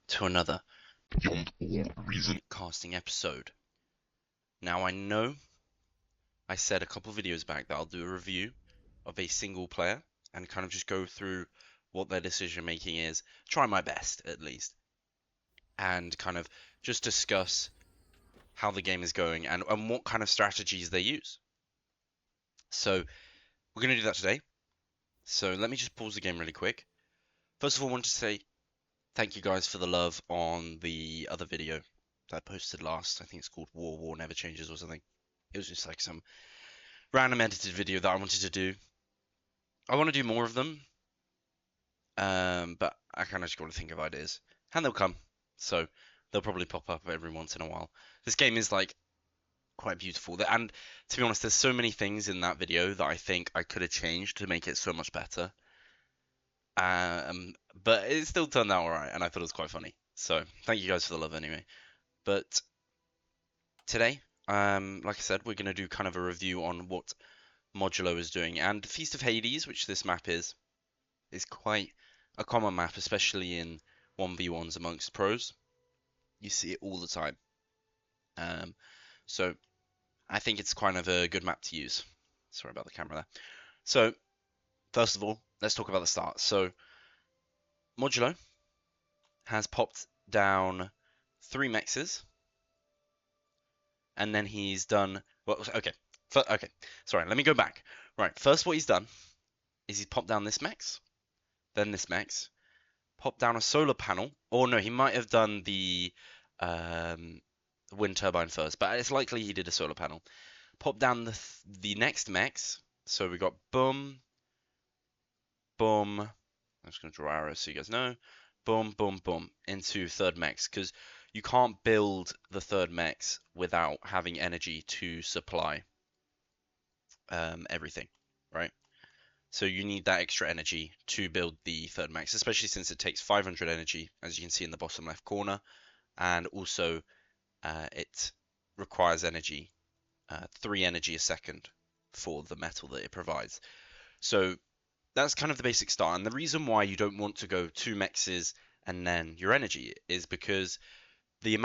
to another Beyond All Reason casting episode. Now I know I said a couple videos back that I'll do a review of a single player and kind of just go through what their decision making is, try my best at least, and kind of just discuss how the game is going and what kind of strategies they use. So we're going to do that today. So let me just pause the game really quick. First of all, I want to say thank you guys for the love on the other video that I posted last. I think it's called War Never Changes or something. It was just like some random edited video that I wanted to do. I want to do more of them, but I kind of just got to think of ideas, and they'll come. So they'll probably pop up every once in a while. This game is like quite beautiful, and to be honest, there's so many things in that video that I think I could have changed to make it so much better. But it still turned out alright, and I thought it was quite funny. So thank you guys for the love anyway. But today, like I said, we're gonna do kind of a review on what Modulo is doing, and Feast of Hades, which this map is quite a common map, especially in 1v1s amongst pros. You see it all the time. So I think it's kind of a good map to use. Sorry about the camera there. So first of all, let's talk about the start. So Modulo has popped down 3 mexes, and then he's done. Well, okay, sorry, let me go back. Right, first what he's done is he's popped down this mex, then this mex, popped down a solar panel, or no, he might have done the wind turbine first, but it's likely he did a solar panel. Popped down the next mex, so we got boom, boom. I'm just gonna draw arrows so you guys know. Boom, boom, boom into third mex, because you can't build the third mex without having energy to supply everything, right? So you need that extra energy to build the third mex, especially since it takes 500 energy, as you can see in the bottom left corner, and also it requires energy, 3 energy a second for the metal that it provides. So that's kind of the basic start, and the reason why you don't want to go 2 mexes and then your energy is because the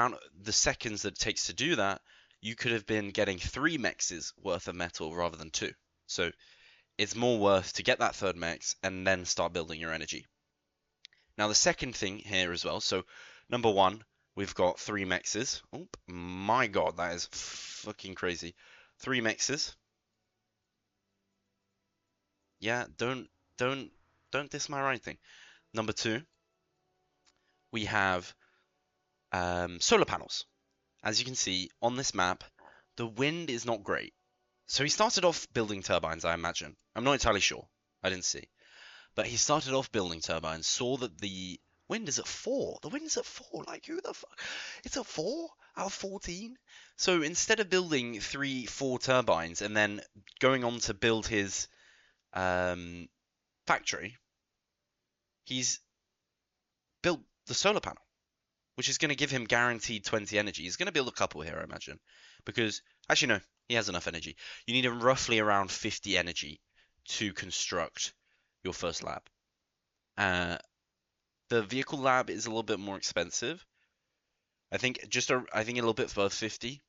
seconds that it takes to do that, you could have been getting 3 mexes worth of metal rather than 2. So it's more worth to get that third mex and then start building your energy. Now the second thing here as well, so number 1, we've got 3 mexes. Oh my god, that is fucking crazy. 3 mexes. Yeah, don't diss my writing. Number 2, we have solar panels. As you can see on this map, the wind is not great. So he started off building turbines, I imagine. I'm not entirely sure. I didn't see. But he started off building turbines, saw that the wind is at 4. The wind is at 4. Like, who the fuck? It's at 4 out of 14? So instead of building 3, 4 turbines and then going on to build his factory, he's built the solar panel, which is going to give him guaranteed 20 energy. He's going to build a couple here, I imagine. Because, actually, no, he has enough energy. You need roughly around 50 energy to construct your first lab. The vehicle lab is a little bit more expensive. I think a little bit above 50,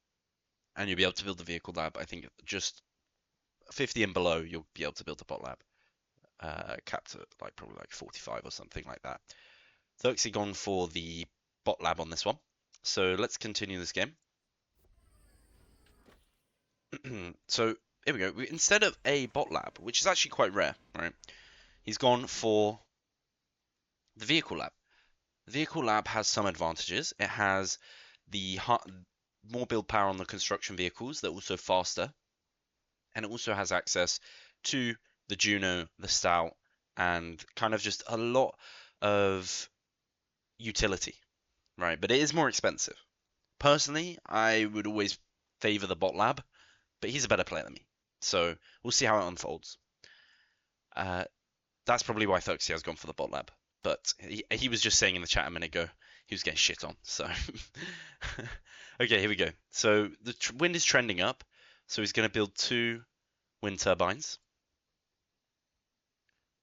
and you'll be able to build the vehicle lab. I think just 50 and below, you'll be able to build the bot lab. Capped at like probably like 45 or something like that. Therxy gone for the bot lab on this one. So let's continue this game. So here we go. Instead of a bot lab, which is actually quite rare, right? He's gone for the vehicle lab. The vehicle lab has some advantages. It has the more build power on the construction vehicles. They're also faster, and it also has access to the Juno, the Stout, and kind of just a lot of utility, right? But it is more expensive. Personally, I would always favor the bot lab, but he's a better player than me. So we'll see how it unfolds. That's probably why Therxy has gone for the bot lab. But he was just saying in the chat a minute ago, he was getting shit on. So, okay, here we go. So the wind is trending up. So he's going to build 2 wind turbines.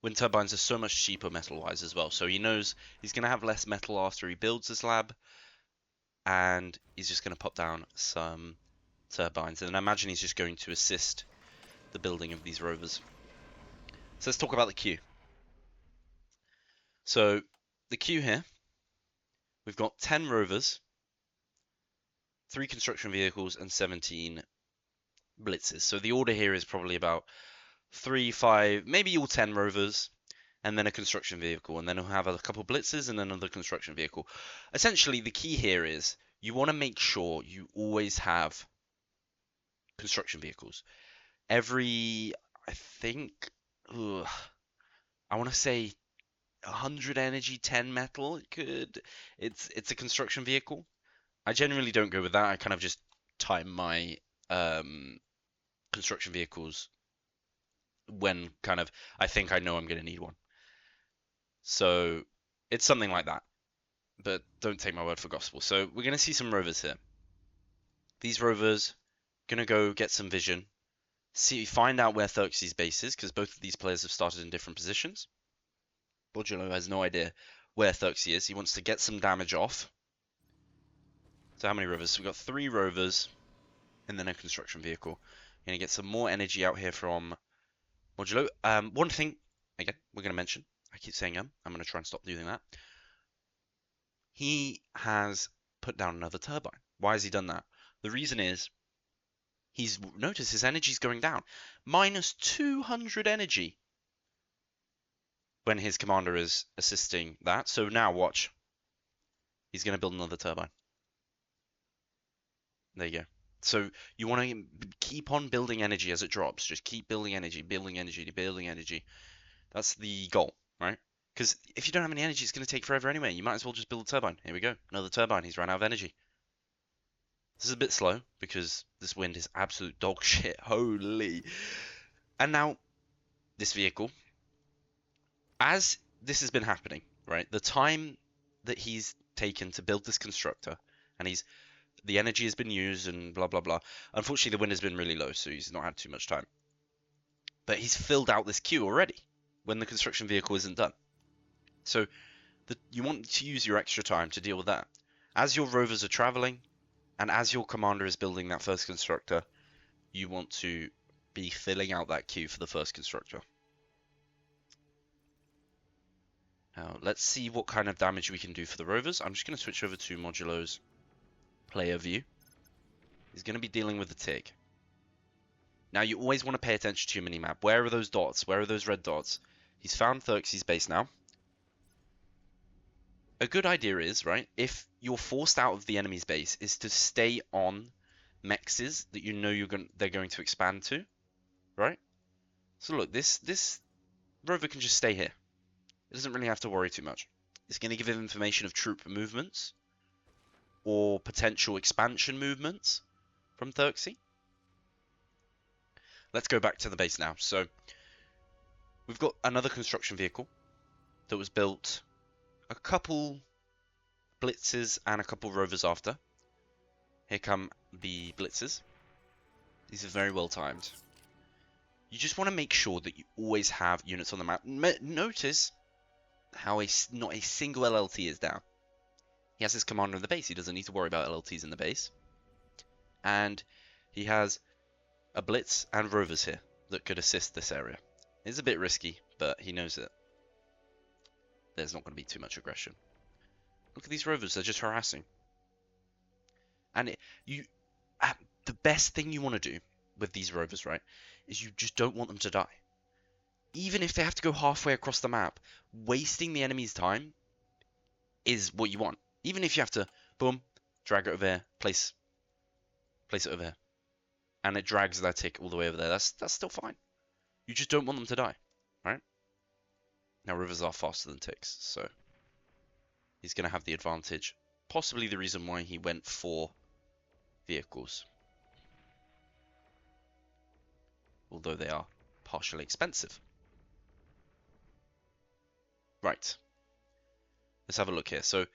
Wind turbines are so much cheaper metal-wise as well. So he knows he's going to have less metal after he builds his lab, and he's just going to pop down some turbines. And I imagine he's just going to assist the building of these rovers. So let's talk about the queue. So the queue here, we've got 10 rovers, 3 construction vehicles, and 17 blitzes. So the order here is probably about 3, 5, maybe all 10 rovers, and then a construction vehicle, and then we'll have a couple blitzes and then another construction vehicle. Essentially, the key here is you want to make sure you always have construction vehicles. Every, I think, I want to say 100 energy, 10 metal. It's a construction vehicle. I generally don't go with that. I kind of just time my construction vehicles when kind of I think I know I'm going to need one. So it's something like that. But don't take my word for gospel. So we're going to see some rovers here. These rovers going to go get some vision, find out where Therxy's base is, because both of these players have started in different positions. Modulo has no idea where Therxy is. He wants to get some damage off. So how many rovers? So we've got 3 rovers and then a construction vehicle. Going to get some more energy out here from Modulo. One thing, again, we're going to mention. I keep saying I'm going to try and stop doing that. He has put down another turbine. Why has he done that? The reason is he's noticed his energy is going down. Minus 200 energy when his commander is assisting that. So now watch. He's going to build another turbine. There you go. So you want to keep on building energy as it drops. Just keep building energy, building energy, building energy. That's the goal, right? Because if you don't have any energy, it's going to take forever anyway. You might as well just build a turbine. Here we go. Another turbine. He's run out of energy. This is a bit slow because this wind is absolute dog shit. Holy. And now, this vehicle, as this has been happening, right? The time that he's taken to build this constructor, and the energy has been used and blah, blah, blah. Unfortunately, the wind has been really low, so he's not had too much time. But he's filled out this queue already when the construction vehicle isn't done. So you want to use your extra time to deal with that. As your rovers are traveling, and as your commander is building that first constructor, you want to be filling out that queue for the first constructor. Now, let's see what kind of damage we can do for the rovers. I'm just going to switch over to Modulo's player view. He's going to be dealing with the TIG. Now, you always want to pay attention to your minimap. Where are those dots? Where are those red dots? He's found Therxy's base now. A good idea is, right, if you're forced out of the enemy's base, is to stay on mexes that you know they're going to expand to, right? So look, this rover can just stay here. It doesn't really have to worry too much. It's going to give him information of troop movements or potential expansion movements from Therxy. Let's go back to the base now. So we've got another construction vehicle that was built a couple blitzes and a couple rovers after. Here come the blitzes. These are very well timed. You just want to make sure that you always have units on the map. Notice how not a single LLT is down. He has his commander in the base. He doesn't need to worry about LLTs in the base. And he has a blitz and rovers here that could assist this area. It's a bit risky, but he knows that there's not going to be too much aggression. Look at these rovers, they're just harassing. And the best thing you want to do with these rovers, right, is you just don't want them to die. Even if they have to go halfway across the map, wasting the enemy's time is what you want. Even if you have to, boom, drag it over here, place it over here. And it drags that tick all the way over there. That's still fine. You just don't want them to die, right? Now, rivers are faster than ticks, so he's going to have the advantage. Possibly the reason why he went for vehicles. Although they are partially expensive. Right. Let's have a look here. So,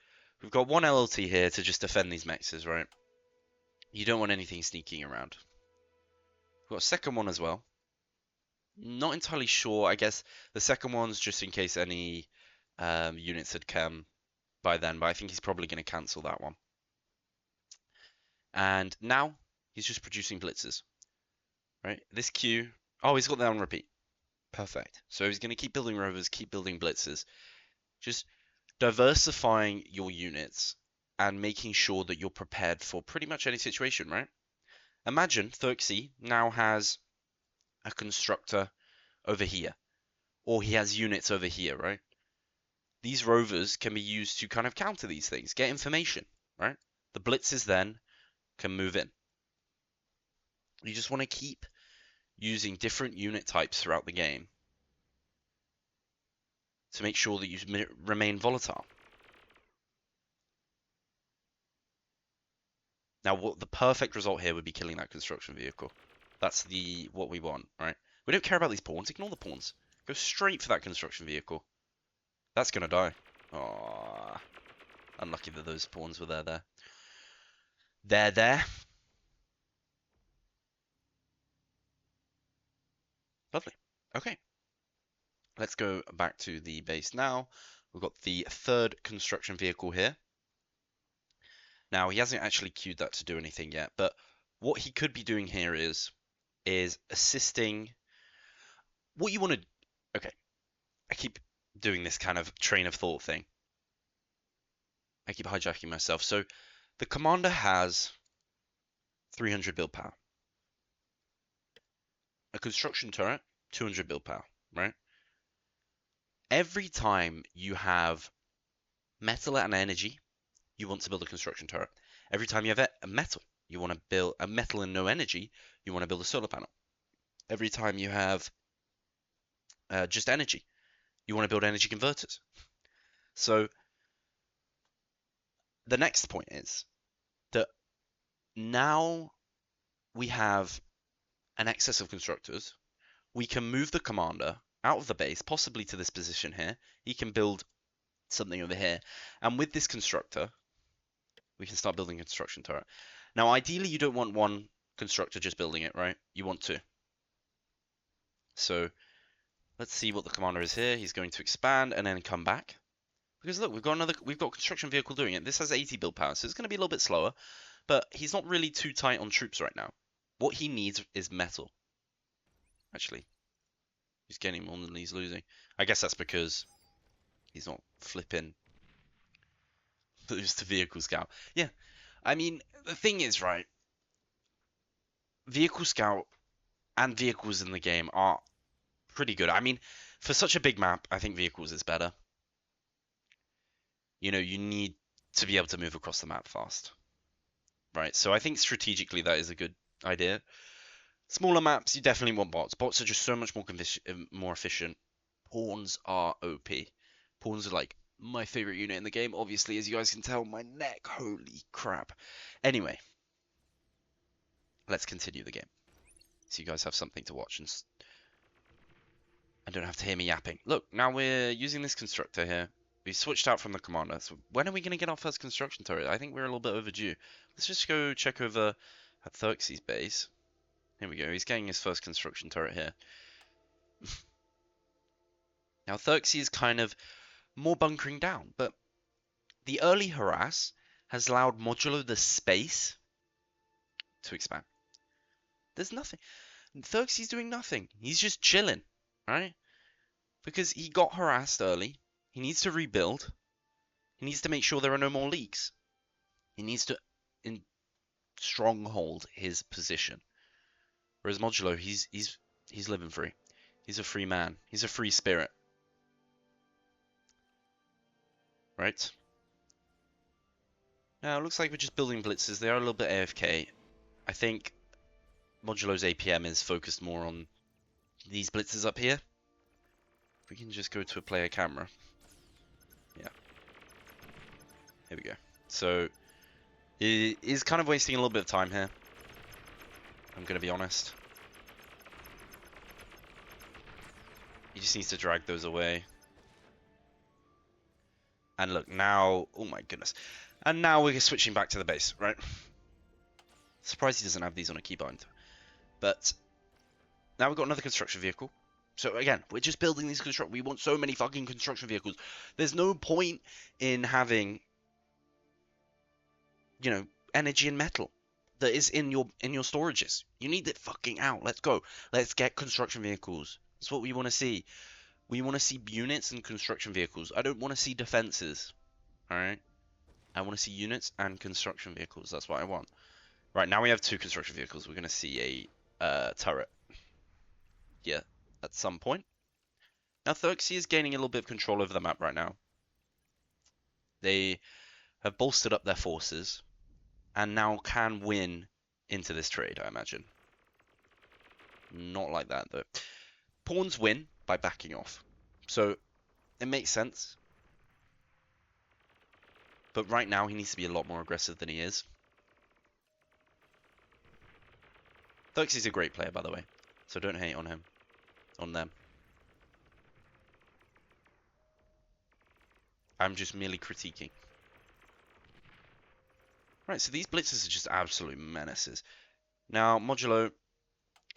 we've got one LLT here to just defend these mexes, right? You don't want anything sneaking around. We've got a second one as well. Not entirely sure. I guess the second one's just in case any units had come by then, but I think he's probably going to cancel that one. And now he's just producing blitzers, right? This queue, oh, he's got that on repeat. Perfect. So he's going to keep building rovers, keep building blitzers, just diversifying your units and making sure that you're prepared for pretty much any situation, right? Imagine Therxy now has a constructor over here, or he has units over here, right? These rovers can be used to kind of counter these things, get information, right? The blitzes then can move in. You just want to keep using different unit types throughout the game to make sure that you remain volatile. Now, what the perfect result here would be killing that construction vehicle. That's what we want, right? We don't care about these pawns. Ignore the pawns. Go straight for that construction vehicle. That's gonna die. Aww. Unlucky that those pawns were there. There. Lovely. Okay. Let's go back to the base now. We've got the third construction vehicle here. Now, he hasn't actually queued that to do anything yet, but what he could be doing here is assisting. What you want to... Okay, I keep doing this kind of train of thought thing. I keep hijacking myself. So, the commander has 300 build power. A construction turret, 200 build power, right? Every time you have metal and energy, you want to build a construction turret. Every time you have a metal, you want to build a metal and no energy, you want to build a solar panel. Every time you have just energy, you want to build energy converters. So the next point is that now we have an excess of constructors. We can move the commander out of the base, possibly to this position here. He can build something over here. And with this constructor, we can start building a construction turret. Now, ideally, you don't want one constructor just building it, right? You want two. So let's see what the commander is here. He's going to expand and then come back. Because look, we've got a construction vehicle doing it. This has 80 build power, so it's going to be a little bit slower. But he's not really too tight on troops right now. What he needs is metal. Actually, he's getting more than he's losing. I guess that's because he's not flipping lose to vehicle scout. Yeah, I mean, the thing is, right, vehicle scout and vehicles in the game are pretty good. I mean, for such a big map, I think vehicles is better. You know, you need to be able to move across the map fast, right? So I think strategically that is a good idea. Smaller maps, you definitely want bots. Bots are just so much more efficient. Pawns are OP. Pawns are like my favorite unit in the game, obviously, as you guys can tell. My neck, holy crap. Anyway, let's continue the game, so you guys have something to watch and don't have to hear me yapping. Look, now we're using this constructor here. We switched out from the commander. So when are we going to get our first construction turret? I think we're a little bit overdue. Let's just go check over at Therxy's base. Here we go. He's getting his first construction turret here. Now, Therxy is kind of more bunkering down, but the early harass has allowed Modulo the space to expand. There's nothing. Therxy's doing nothing. He's just chilling, right? Because he got harassed early. He needs to rebuild. He needs to make sure there are no more leaks. He needs to stronghold his position. Whereas Modulo, he's living free. He's a free man. He's a free spirit. Right? Now, it looks like we're just building blitzes. They are a little bit AFK. I think Modulo's APM is focused more on these blitzes up here. We can just go to a player camera. Yeah. Here we go. So, he is kind of wasting a little bit of time here. I'm going to be honest. He just needs to drag those away. And look, now... Oh my goodness. And now we're switching back to the base, right? Surprised he doesn't have these on a keybind. But now we've got another construction vehicle. So again, we're just building these we want so many fucking construction vehicles. There's no point in having, you know, energy and metal that is in your storages. You need it fucking out. Let's go. Let's get construction vehicles. That's what we want to see. We want to see units and construction vehicles. I don't want to see defenses. All right. I want to see units and construction vehicles. That's what I want. Right, now we have 2 construction vehicles. We're going to see a turret here at some point. Now, Therxy is gaining a little bit of control over the map right now. They have bolstered up their forces and now can win into this trade, I imagine. Not like that, though. Pawns win by backing off. So, it makes sense. But right now, he needs to be a lot more aggressive than he is. Therxy's a great player, by the way. So don't hate on him. On them. I'm just merely critiquing. Right, so these blitzers are just absolute menaces. Now, Modulo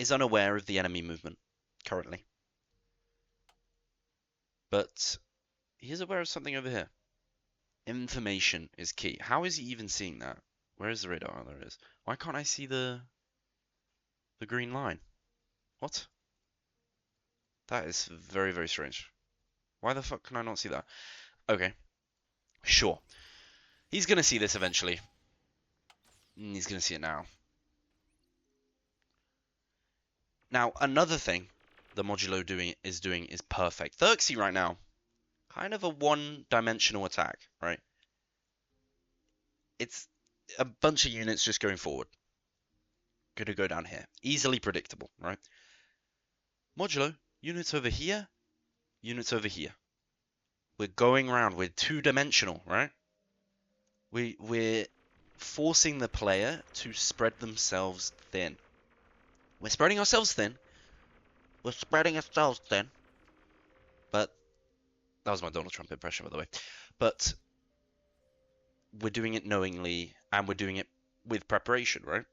is unaware of the enemy movement currently. But he is aware of something over here. Information is key. How is he even seeing that? Where is the radar? Oh, there it is. Why can't I see the green line? What? That is very, very strange. Why the fuck can I not see that? Okay. Sure. He's going to see this eventually. He's going to see it now. Now, another thing the Modulo is doing is perfect. Therxy right now, kind of a one-dimensional attack, right? It's a bunch of units just going forward. Going to go down here. Easily predictable, right? Modulo, units over here, units over here. We're going around. We're two-dimensional, right? We're forcing the player to spread themselves thin. We're spreading ourselves thin. We're spreading ourselves thin. But that was my Donald Trump impression, by the way. But we're doing it knowingly, and we're doing it with preparation, right?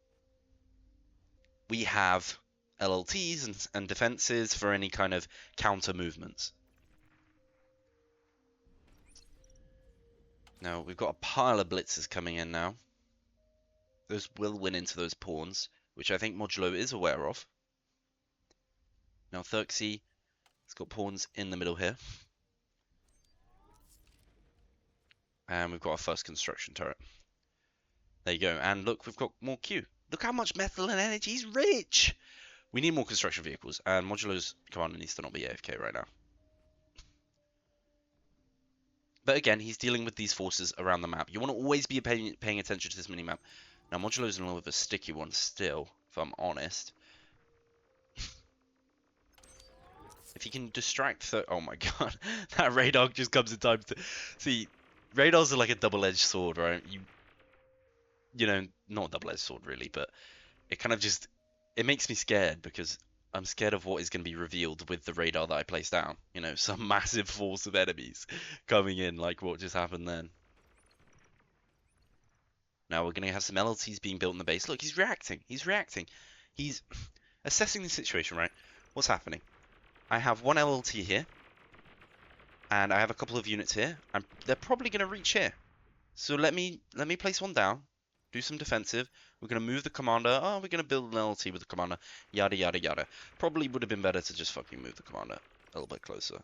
We have LLTs and defenses for any kind of counter movements. Now, we've got a pile of blitzers coming in now. Those will win into those pawns, which I think Modulo is aware of. Now, Therxy has got pawns in the middle here. And we've got our first construction turret. There you go. And look, we've got more Q. Look how much metal and energy. He's rich! We need more construction vehicles. And Modulo's commander needs to not be AFK right now. But again, he's dealing with these forces around the map. You want to always be paying attention to this mini-map. Now, Modulo's in a little bit of a sticky one still, if I'm honest. If he can distract oh my god, that radar just comes in time to... See, radars are like a double-edged sword, right? You know, not a double-edged sword really, but it kind of just... It makes me scared because I'm scared of what is going to be revealed with the radar that I place down. You know, some massive force of enemies coming in, like what just happened then. Now we're going to have some LLTs being built in the base. Look, he's reacting. He's reacting. He's assessing the situation, right? What's happening? I have one LLT here. And I have a couple of units here. They're probably going to reach here. So let me place one down. Do some defensive. We're going to move the commander. Oh, we're going to build an LLT with the commander. Yada, yada, yada. Probably would have been better to just fucking move the commander a little bit closer.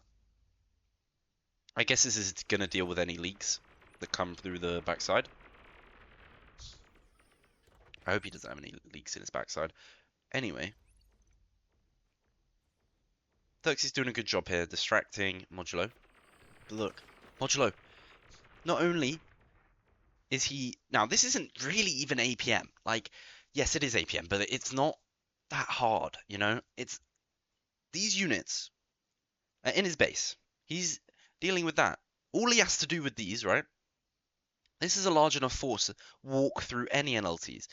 I guess this is going to deal with any leaks that come through the backside. I hope he doesn't have any leaks in his backside. Anyway. Therxy's doing a good job here, distracting Modulo. But look, Modulo, not only is he... Now, this isn't really even APM. Like, yes, it is APM, but it's not that hard, you know? It's... These units are in his base. He's dealing with that. All he has to do with these, right? This is a large enough force to walk through any NLTs.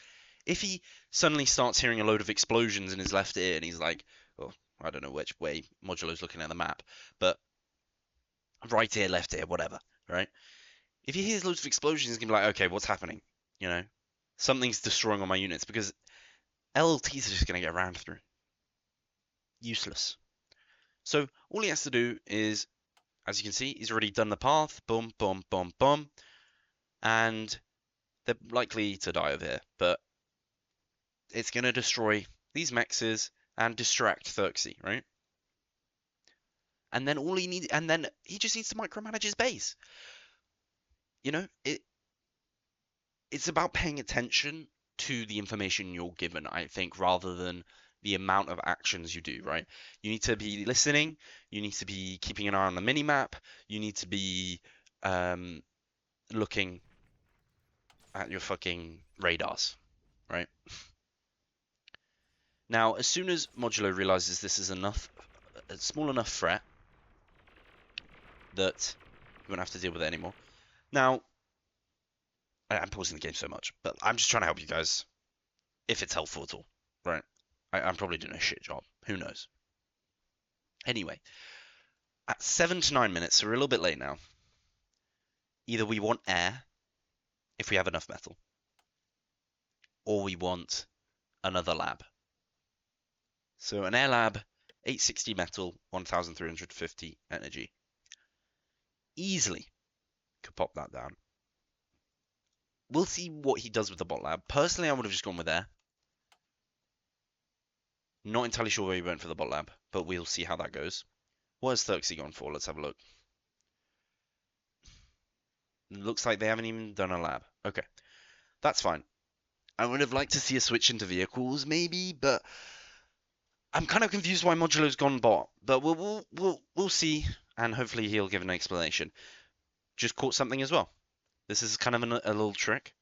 If he suddenly starts hearing a load of explosions in his left ear and he's like, oh, I don't know which way Modulo's looking at the map, but right ear, left ear, whatever, right? If he hears loads of explosions, he's going to be like, okay, what's happening? You know? Something's destroying all my units because LLTs are just going to get rammed through. Useless. So all he has to do is, as you can see, he's already done the path. Boom, boom, boom, boom. And they're likely to die over here, but it's going to destroy these mexes and distract Therxy, right? And then he just needs to micromanage his base. You know, it's about paying attention to the information you're given, I think, rather than the amount of actions you do, right? You need to be listening, you need to be keeping an eye on the mini map, you need to be looking at your fucking radars, right? Now, as soon as Modulo realizes this is a small enough threat that you won't have to deal with it anymore. Now, I'm pausing the game so much, but I'm just trying to help you guys, if it's helpful at all, right? I'm probably doing a shit job. Who knows? Anyway, at 7 to 9 minutes, so we're a little bit late now. Either we want air, if we have enough metal, or we want another lab. So an air lab, 860 metal, 1350 energy. Easily could pop that down. We'll see what he does with the bot lab. Personally, I would have just gone with air. Not entirely sure where he went for the bot lab, but we'll see how that goes. What has Therxy gone for? Let's have a look. Looks like they haven't even done a lab. Okay, that's fine. I would have liked to see a switch into vehicles, maybe, but I'm kind of confused why Modulo's gone bot. But we'll see, and hopefully he'll give an explanation. Just caught something as well. This is kind of a little trick.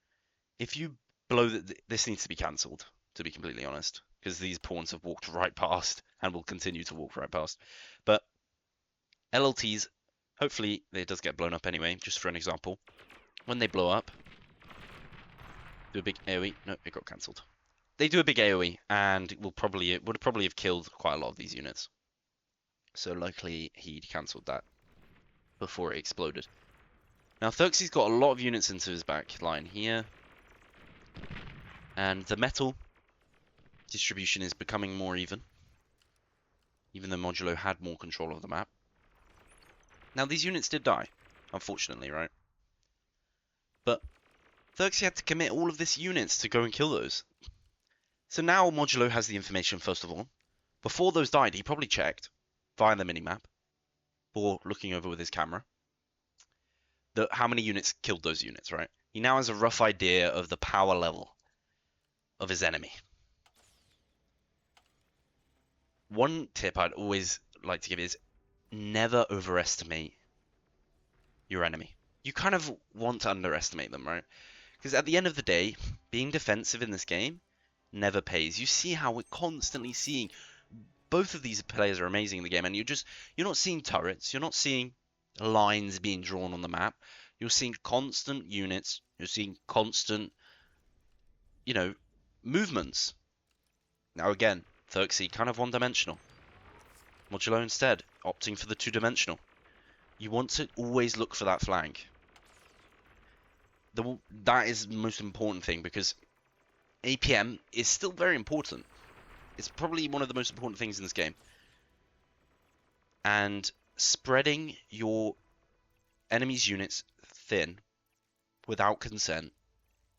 If you blow this needs to be cancelled, to be completely honest, because these pawns have walked right past and will continue to walk right past. But LLTs, hopefully it does get blown up anyway, just for an example. When they blow up, do a big AoE. No, it got cancelled. They do a big AoE, and it would probably have killed quite a lot of these units. So likely he'd cancelled that before it exploded. Now Therxy's got a lot of units into his back line here, and the metal distribution is becoming more even though Modulo had more control of the map. Now these units did die, unfortunately, right? But Therxy had to commit all of these units to go and kill those. So now Modulo has the information, first of all. Before those died, he probably checked via the minimap, or looking over with his camera, how many units killed those units, right? He now has a rough idea of the power level of his enemy. One tip I'd always like to give is never overestimate your enemy. You kind of want to underestimate them, right? Because at the end of the day, being defensive in this game never pays. You see how we're constantly seeing both of these players are amazing in the game, and you're not seeing turrets, you're not seeing lines being drawn on the map. You're seeing constant units, you're seeing constant, movements. Now again, Therxy kind of one-dimensional. Modulo instead, opting for the two-dimensional. You want to always look for that flank. That is the most important thing, because APM is still very important. It's probably one of the most important things in this game. And spreading your enemy's units thin without consent,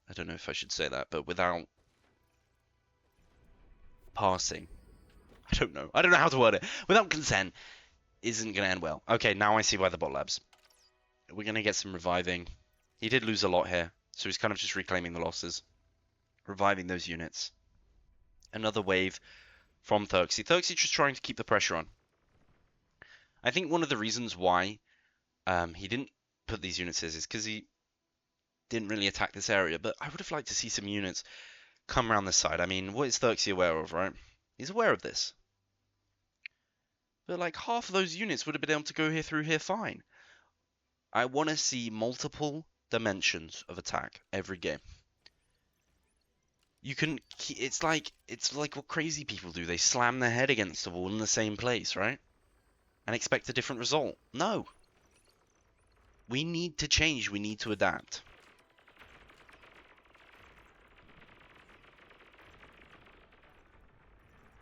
I don't know if I should say that, but without passing, I don't know how to word it, without consent isn't going to end well. Okay, now I see why the bot labs. We're going to get some reviving. He did lose a lot here, so he's kind of just reclaiming the losses, reviving those units. Another wave from Therxy. Therxy just trying to keep the pressure on. I think one of the reasons why he didn't put these units is because he didn't really attack this area, but I would have liked to see some units come around this side. I mean, what is Therxy aware of, right? He's aware of this. But like half of those units would have been able to go through here fine. I want to see multiple dimensions of attack every game. It's like what crazy people do. They slam their head against the wall in the same place, right? And expect a different result. No. We need to change. We need to adapt.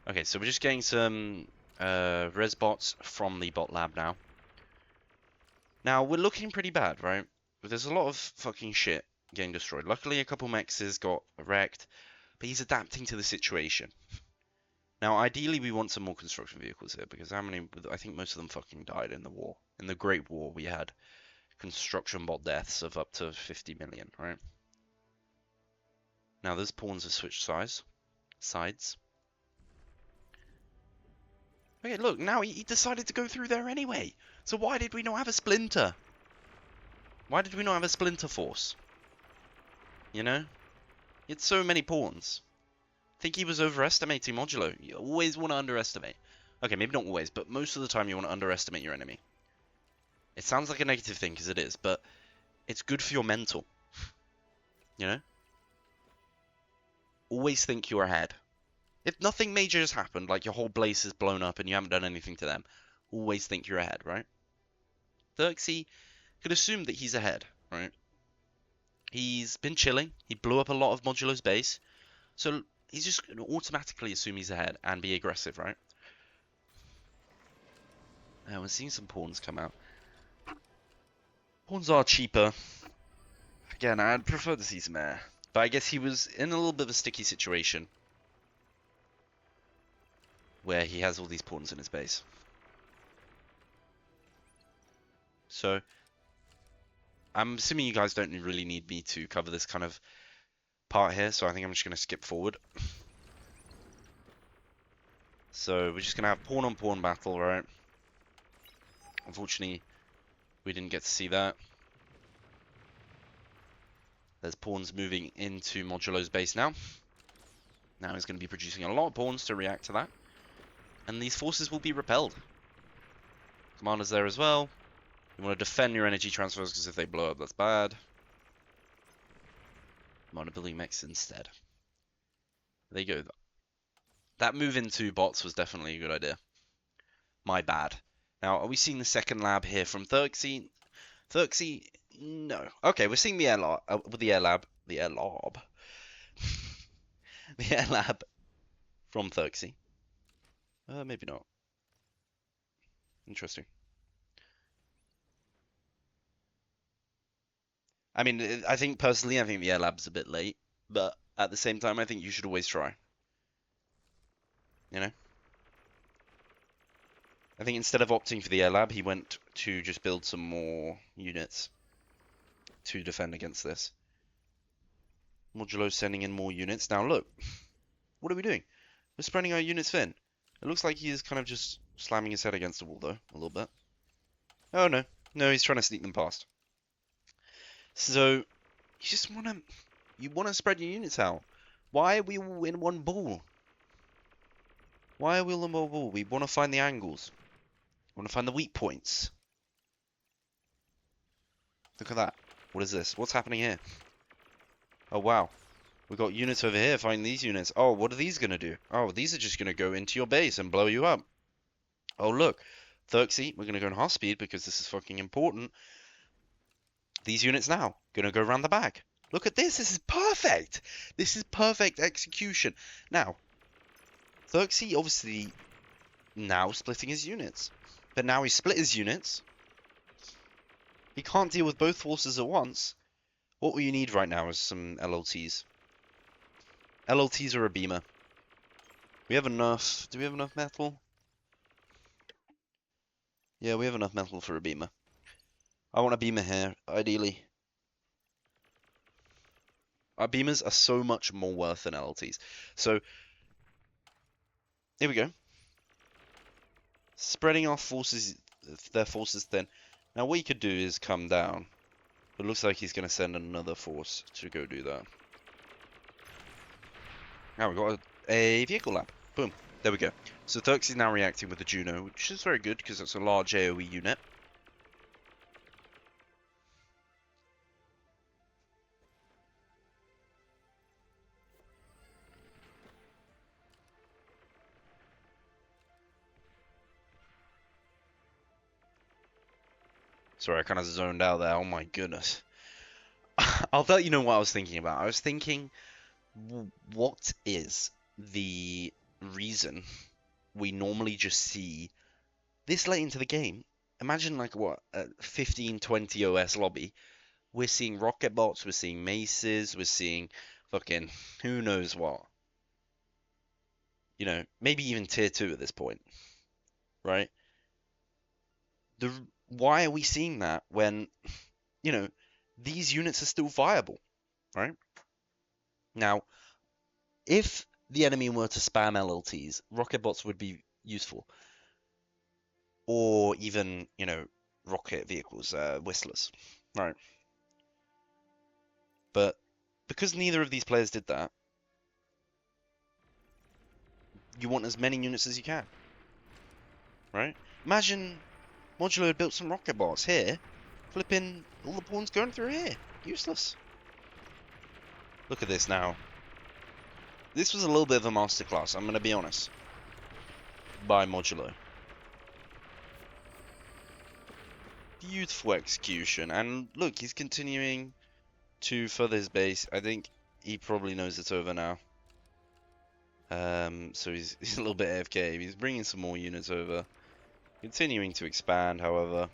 Okay, so we're just getting some res bots from the bot lab now. Now, we're looking pretty bad, right? But there's a lot of fucking shit getting destroyed. Luckily, a couple mexes got wrecked, but he's adapting to the situation. Now, ideally, we want some more construction vehicles here, because how many... I think most of them fucking died in the war. In the Great War, we had construction bot deaths of up to 50 million, right? Now, those pawns have switched sides. Okay, look, now he decided to go through there anyway. So why did we not have a splinter? Why did we not have a splinter force? You know? He had so many pawns. I think he was overestimating Modulo. You always want to underestimate. Okay, maybe not always, but most of the time you want to underestimate your enemy. It sounds like a negative thing, because it is, but it's good for your mental. You know? Always think you're ahead. If nothing major has happened, like your whole base is blown up and you haven't done anything to them, always think you're ahead, right? Therxy could assume that he's ahead, right? He's been chilling. He blew up a lot of Modulo's base. So he's just going to automatically assume he's ahead and be aggressive, right? Now we're seeing some pawns come out. Pawns are cheaper. Again, I'd prefer to see some air. But I guess he was in a little bit of a sticky situation where he has all these pawns in his base. So I'm assuming you guys don't really need me to cover this kind of part here, so I think I'm just going to skip forward. So we're just going to have pawn on pawn battle, right? Unfortunately, we didn't get to see that. There's pawns moving into Modulo's base now. Now he's going to be producing a lot of pawns to react to that. And these forces will be repelled. Commander's there as well. You want to defend your energy transfers, because if they blow up, that's bad. Commander building mechs instead. There you go. That move into bots was definitely a good idea. My bad. Now, are we seeing the second lab here from Therxy? Therxy, no. Okay, we're seeing the air lab, the air lab from Therxy. Maybe not. Interesting. I mean, I think personally, I think the air lab's a bit late, but at the same time, I think you should always try. You know? I think instead of opting for the air lab, he went to just build some more units to defend against this. Modulo sending in more units. Now look, what are we doing? We're spreading our units thin. It looks like he is kind of just slamming his head against the wall, though, a little bit. Oh no, no, he's trying to sneak them past. So you just want to spread your units out. Why are we all in one ball? Why are we all in one ball? We want to find the angles. We want to find the weak points. Look at that. What is this? What's happening here? Oh wow. We got units over here. Find these units. Oh, what are these going to do? Oh, these are just going to go into your base and blow you up. Oh, look. Therxy, we're going to go in half speed because this is fucking important. These units now going to go around the back. Look at this. This is perfect. This is perfect execution. Now, Therxy obviously now splitting his units. But now he split his units. He can't deal with both forces at once. What we need right now is some LLTs. LLTs or a beamer. We have enough. Do we have enough metal? Yeah, we have enough metal for a beamer. I want a beamer here, ideally. Our beamers are so much more worth than LLTs. So, here we go. Spreading our forces, their forces thin. Now what he could do is come down. But it looks like he's going to send another force to go do that. Now we've got a vehicle lab. Boom. There we go. So Therxy is now reacting with the Juno, which is very good because it's a large AoE unit. Sorry, I kind of zoned out there. Oh my goodness. I'll let you know what I was thinking about. I was thinking, what is the reason we normally just see this late into the game. Imagine like what, a 15, 20 OS lobby. We're seeing rocket bots, we're seeing maces, we're seeing fucking who knows what. You know, maybe even tier 2 at this point, right? The Why are we seeing that when, you know, these units are still viable, right? Now, if the enemy were to spam LLTs, rocket bots would be useful. Or even, you know, rocket vehicles, whistlers, right? But because neither of these players did that, you want as many units as you can, right? Imagine Modulo had built some rocket bots here, flipping all the pawns going through here. Useless. Look at this now. This was a little bit of a masterclass, I'm going to be honest, by Modulo. Beautiful execution, and look, he's continuing to further his base. I think he probably knows it's over now. So he's a little bit AFK. He's bringing some more units over. Continuing to expand, however.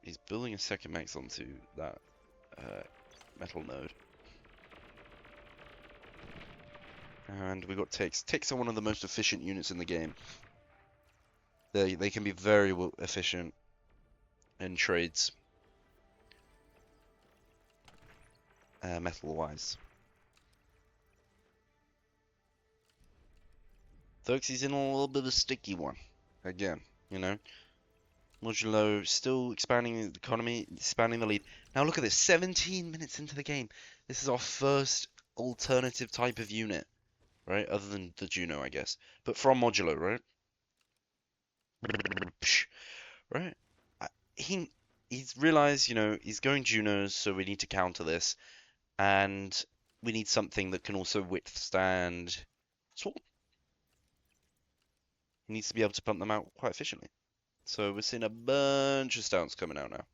He's building a second max onto that metal node. And we've got ticks. Ticks are one of the most efficient units in the game. They can be very efficient in trades, metal-wise. Therxy's in a little bit of a sticky one. Again, you know. Modulo still expanding the economy, expanding the lead. Now look at this, 17 minutes into the game. This is our first alternative type of unit, right? Other than the Juno, I guess. But from Modulo, right? Right? He's realized, you know, he's going Junos, so we need to counter this. And we need something that can also withstand Swarm. He needs to be able to pump them out quite efficiently. So we're seeing a bunch of stouts coming out now.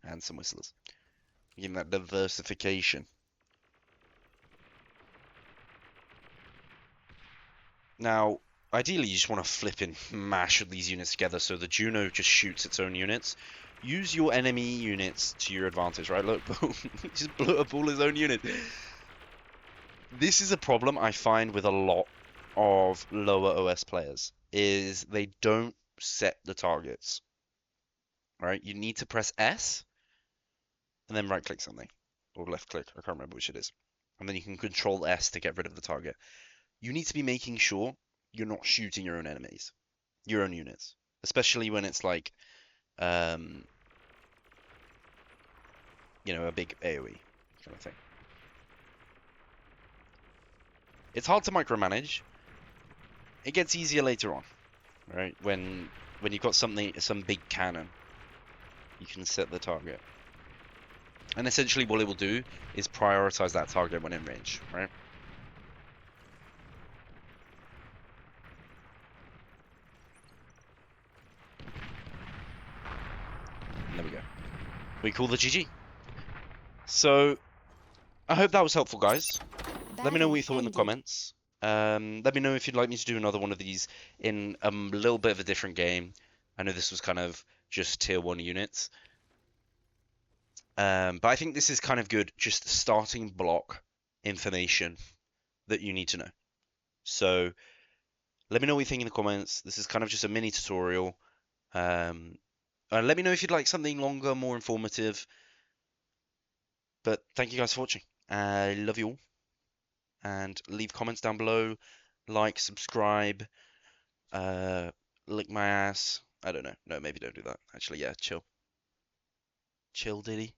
And some whistlers. Giving that diversification. Now, ideally you just want to flip and mash these units together so the Juno just shoots its own units. Use your enemy units to your advantage, right? Look, boom. He just blew up all his own units. This is a problem I find with a lot of lower OS players, is they don't set the targets. Right? You need to press S and then right click something. Or left click, I can't remember which it is. And then you can control S to get rid of the target. You need to be making sure you're not shooting your own enemies, your own units. Especially when it's like, you know, a big AoE kind of thing. It's hard to micromanage. It gets easier later on, right? When you've got some big cannon, you can set the target. And essentially what it will do is prioritize that target when in range, right? And there we go. We call the GG. So, I hope that was helpful, guys. Let me know what you thought in the comments. Let me know if you'd like me to do another one of these in a little bit of a different game. I know this was kind of just tier 1 units. But I think this is kind of good, just starting block information that you need to know. So let me know what you think in the comments. This is kind of just a mini tutorial. Let me know if you'd like something longer, more informative. But thank you guys for watching. I love you all. And leave comments down below. Like, subscribe, lick my ass. I don't know. No, maybe don't do that. Actually, yeah, chill. Chill, Diddy.